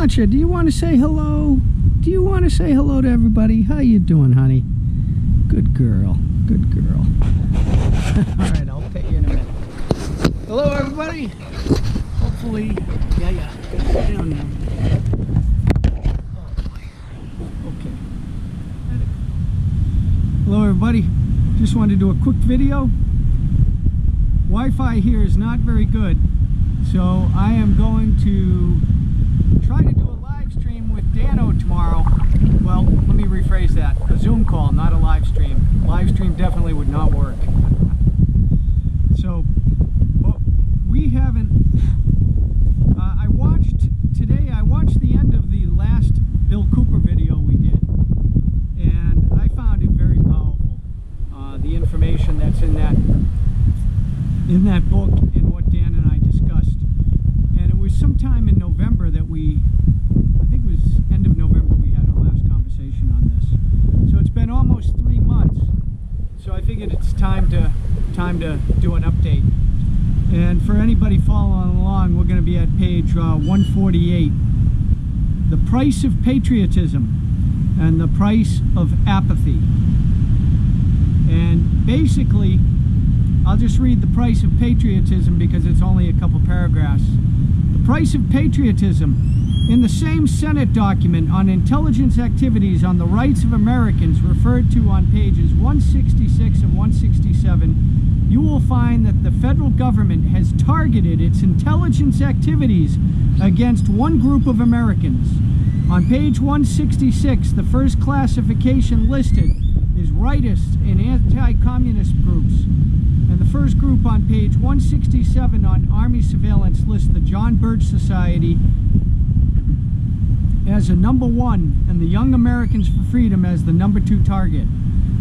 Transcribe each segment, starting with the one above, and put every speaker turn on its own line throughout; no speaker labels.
Sasha, do you want to say hello? Do you want to say hello to everybody? How you doing, honey? Good girl. Good girl. All right, I'll pet you in a minute. Hello, everybody. Hopefully, yeah. Sit down now. Oh boy. Okay. Hello, everybody. Just wanted to do a quick video. Wi-Fi here is not very good, so I am going to try to do a live stream with Dano tomorrow. Well, let me rephrase that. A Zoom call, not a live stream. Live stream definitely would not work. So, well, we haven't... I watched the end of the last Bill Cooper video we did, and I found it very powerful. The information that's in that book and what Dan and I discussed. And it was sometime in November that I think it was end of November we had our last conversation on this. So it's been almost 3 months. So I figured it's time to do an update. And for anybody following along, we're going to be at page 148. The price of patriotism and the price of apathy. And basically, I'll just read the price of patriotism because it's only a couple paragraphs. The price of patriotism. In the same Senate document on intelligence activities on the rights of Americans referred to on pages 166 and 167, you will find that the federal government has targeted its intelligence activities against one group of Americans. On page 166, the first classification listed is rightists and anti-communist groups. And the first group on page 167 on Army surveillance lists the John Birch Society as a number 1 and the Young Americans for Freedom as the number 2 target.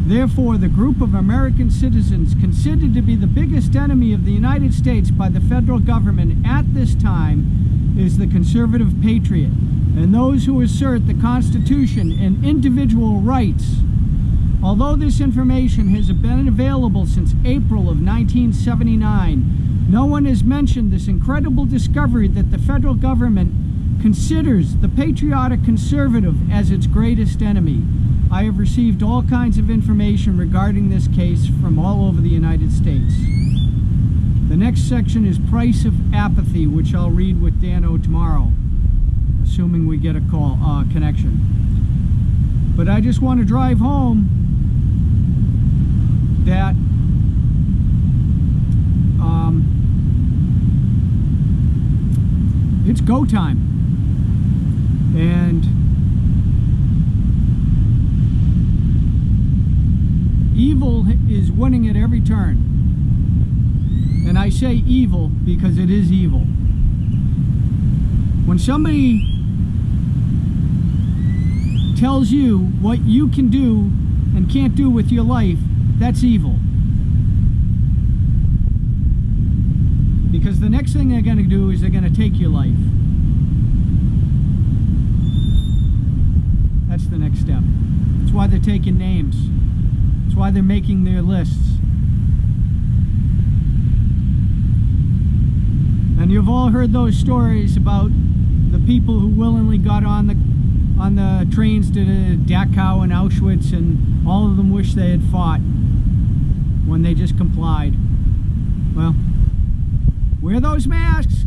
Therefore, the group of American citizens considered to be the biggest enemy of the United States by the federal government at this time is the conservative patriot, and those who assert the Constitution and individual rights. Although this information has been available since April of 1979, no one has mentioned this incredible discovery that the federal government considers the patriotic conservative as its greatest enemy. I have received all kinds of information regarding this case from all over the United States. The next section is price of apathy, which I'll read with Dano tomorrow, assuming we get a call connection. But I just want to drive home that it's go time, and evil is winning at every turn. And I say evil because it is evil. When somebody tells you what you can do and can't do with your life, that's evil. Because the next thing they're going to do is they're going to take your life. That's the next step. That's why they're taking names. That's why they're making their lists. And you've all heard those stories about the people who willingly got on the trains to Dachau and Auschwitz, and all of them wish they had fought when they just complied. Well, wear those masks.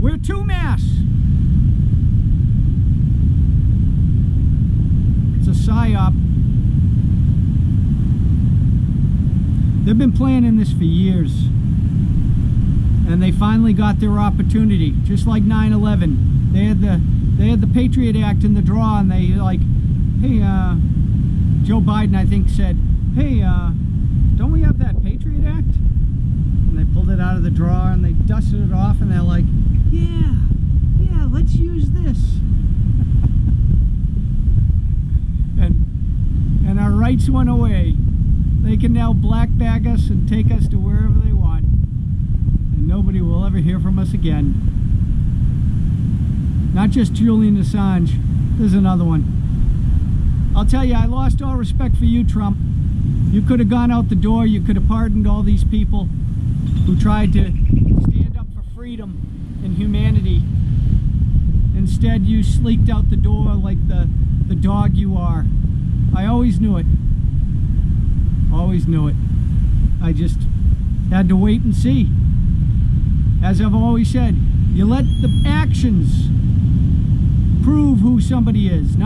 Wear 2 masks. It's a psyop. They've been planning this for years, and they finally got their opportunity. Just like 9/11, they had the Patriot Act in the draw, and they like, hey, Joe Biden, I think, said, hey, don't we have that Patriot Act? And they pulled it out of the drawer and they dusted it off, and they're like, yeah, let's use this. and our rights went away. They can now black bag us and take us to wherever they want, and nobody will ever hear from us again. Not just Julian Assange, there's another one. I'll tell you, I lost all respect for you, Trump. You could have gone out the door, you could have pardoned all these people who tried to stand up for freedom and humanity. instead you sleeked out the door like the dog you are. I always knew it. Always knew it. I just had to wait and see. As I've always said, you let the actions prove who somebody is.